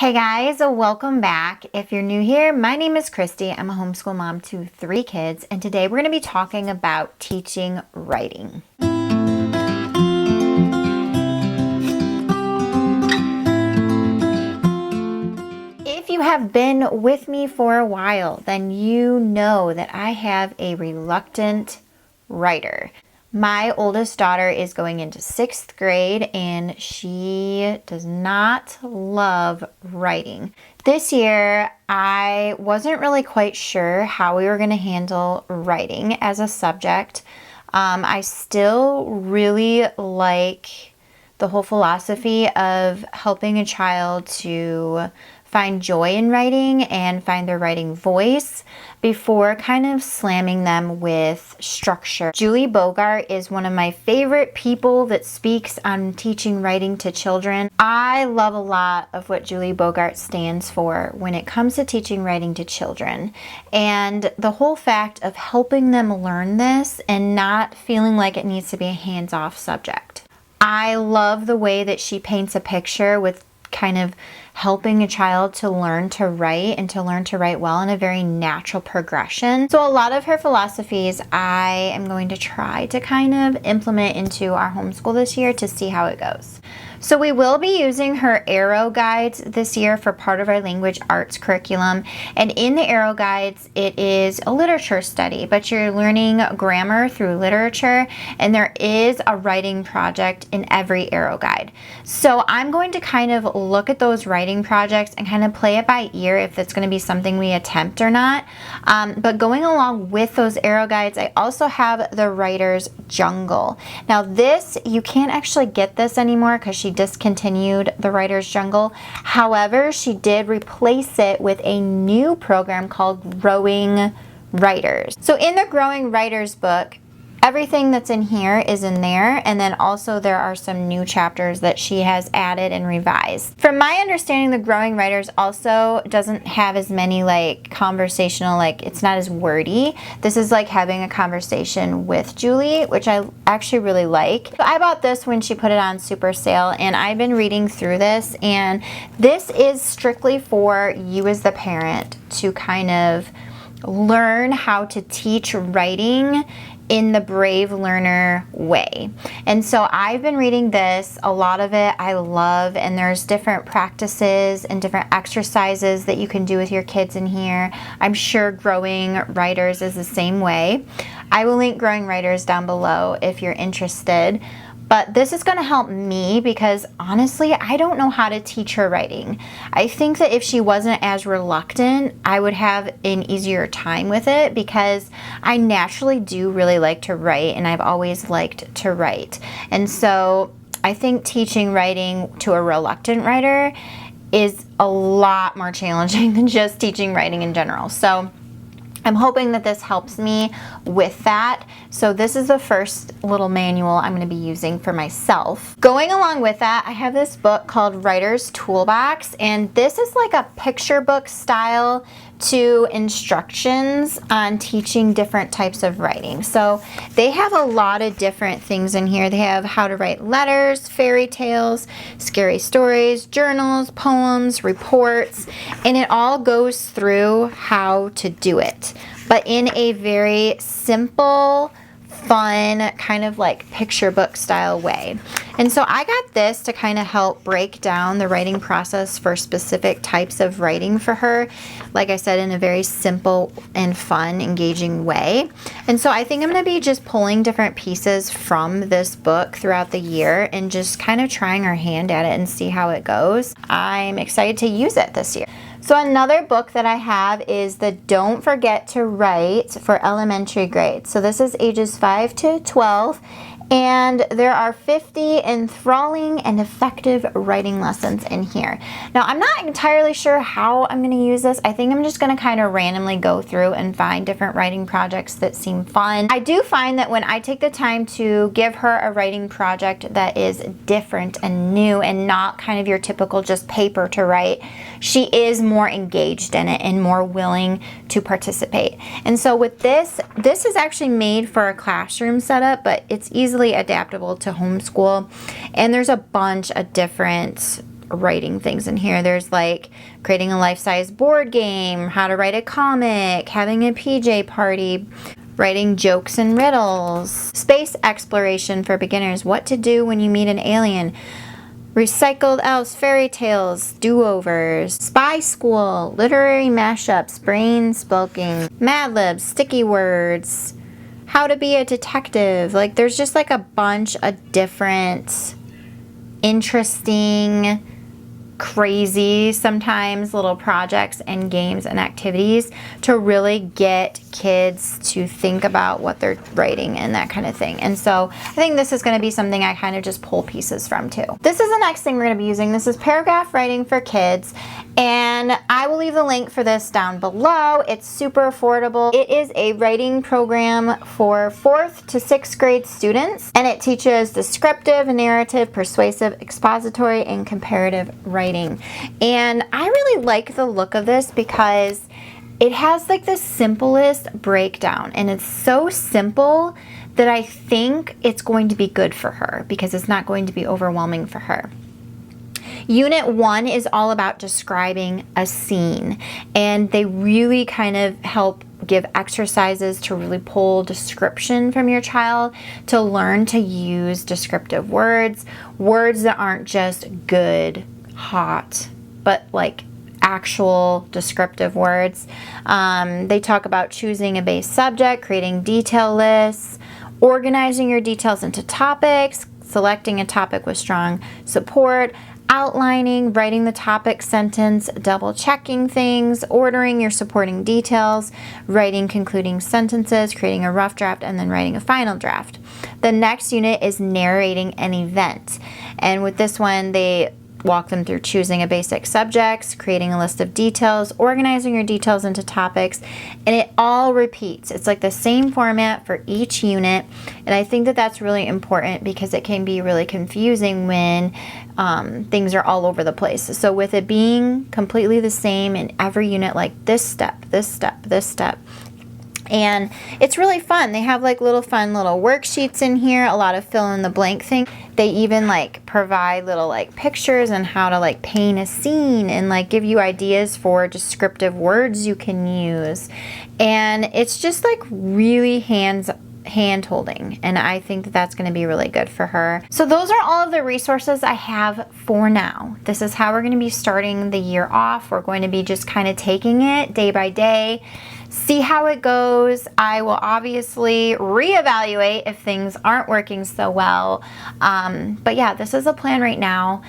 Hey guys, welcome back. If you're new here, my name is Christy. I'm a homeschool mom to 3 kids, and today we're going to be talking about teaching writing. If you have been with me for a while, then you know that I have a reluctant writer. My oldest daughter is going into 6th grade and she does not love writing. This year, I wasn't really quite sure how we were going to handle writing as a subject. I still really like the whole philosophy of helping a child to find joy in writing and find their writing voice before kind of slamming them with structure. Julie Bogart is one of my favorite people that speaks on teaching writing to children. I love a lot of what Julie Bogart stands for when it comes to teaching writing to children, and the whole fact of helping them learn this and not feeling like it needs to be a hands-off subject. I love the way that she paints a picture with kind of helping a child to learn to write and to learn to write well in a very natural progression. So a lot of her philosophies I am going to try to kind of implement into our homeschool this year to see how it goes. So we will be using her arrow guides this year for part of our language arts curriculum. And in the arrow guides, it is a literature study, but you're learning grammar through literature, and there is a writing project in every arrow guide. So I'm going to kind of look at those writing projects and kind of play it by ear if it's going to be something we attempt or not. But going along with those arrow guides, I also have the Writer's Jungle. Now this, you can't actually get this anymore because she discontinued the Writer's Jungle. However, she did replace it with a new program called Growing Writers. So in the Growing Writers book, everything that's in here is in there, and then also there are some new chapters that she has added and revised. From my understanding, the Growing Writers also doesn't have as many like conversational, like it's not as wordy. This is like having a conversation with Julie, which I actually really like. So I bought this when she put it on super sale, and I've been reading through this, and this is strictly for you as the parent to kind of learn how to teach writing in the Brave Learner way. And so I've been reading this, a lot of it I love, and there's different practices and different exercises that you can do with your kids in here. I'm sure Growing Writers is the same way. I will link Growing Writers down below if you're interested. But this is going to help me because honestly, I don't know how to teach her writing. I think that if she wasn't as reluctant, I would have an easier time with it because I naturally do really like to write, and I've always liked to write. And so I think teaching writing to a reluctant writer is a lot more challenging than just teaching writing in general. So I'm hoping that this helps me with that. So this is the first little manual I'm going to be using for myself. Going along with that, I have this book called Writer's Toolbox, and this is like a picture book style to instructions on teaching different types of writing. So they have a lot of different things in here. They have how to write letters, fairy tales, scary stories, journals, poems, reports, and it all goes through how to do it, but in a very simple, fun, kind of like picture book style way. And so I got this to kind of help break down the writing process for specific types of writing for her, like I said, in a very simple and fun, engaging way. And so I think I'm going to be just pulling different pieces from this book throughout the year and just kind of trying our hand at it and see how it goes. I'm excited to use it this year. So another book that I have is the Don't Forget to Write for elementary grades. So this is ages 5 to 12. And there are 50 enthralling and effective writing lessons in here. Now, I'm not entirely sure how I'm going to use this. I think I'm just going to kind of randomly go through and find different writing projects that seem fun. I do find that when I take the time to give her a writing project that is different and new and not kind of your typical just paper to write, she is more engaged in it and more willing to participate. And so with this is actually made for a classroom setup, but it's easily adaptable to homeschool. And there's a bunch of different writing things in here. There's like creating a life-size board game, how to write a comic, having a PJ party, writing jokes and riddles, space exploration for beginners, what to do when you meet an alien, recycled elves, fairy tales, do-overs, spy school, literary mashups, brain spelking, Mad Libs, sticky words, how to be a detective. Like there's just like a bunch of different interesting, crazy sometimes little projects and games and activities to really get kids to think about what they're writing and that kind of thing. And so I think this is going to be something I kind of just pull pieces from too. This is the next thing we're going to be using. This is paragraph writing for kids, and I will leave the link for this down below. It's super affordable. It is a writing program for 4th to 6th grade students, and it teaches descriptive, narrative, persuasive, expository, and comparative writing. And I really like the look of this because it has like the simplest breakdown, and it's so simple that I think it's going to be good for her because it's not going to be overwhelming for her. Unit 1 is all about describing a scene, and they really kind of help give exercises to really pull description from your child to learn to use descriptive words that aren't just good, hot, but like actual descriptive words. They talk about choosing a base subject, creating detail lists, organizing your details into topics, selecting a topic with strong support, outlining, writing the topic sentence, double checking things, ordering your supporting details, writing concluding sentences, creating a rough draft, and then writing a final draft. The next unit is narrating an event. And with this one, they walk them through choosing a basic subject, creating a list of details, organizing your details into topics, and it all repeats. It's like the same format for each unit, and I think that that's really important because it can be really confusing when things are all over the place. So with it being completely the same in every unit, like this step, this step, this step, and it's really fun. They have like fun little worksheets in here, a lot of fill in the blank thing. They even like provide little like pictures and how to like paint a scene and like give you ideas for descriptive words you can use. And it's just like really hand holding, and I think that that's going to be really good for her. So those are all of the resources I have for now. This is how we're going to be starting the year off. We're going to be just kind of taking it day by day, see how it goes. I will obviously reevaluate if things aren't working so well. But yeah, this is a plan right now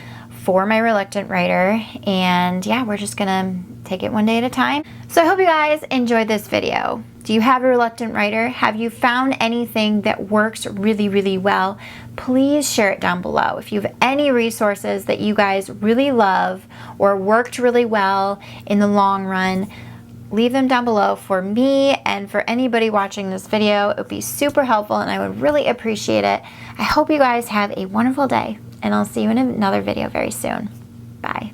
for my reluctant writer, and yeah, we're just gonna take it one day at a time. So I hope you guys enjoyed this video. Do you have a reluctant writer? Have you found anything that works really, really well? Please share it down below. If you have any resources that you guys really love or worked really well in the long run, leave them down below for me and for anybody watching this video. It would be super helpful and I would really appreciate it. I hope you guys have a wonderful day, and I'll see you in another video very soon. Bye.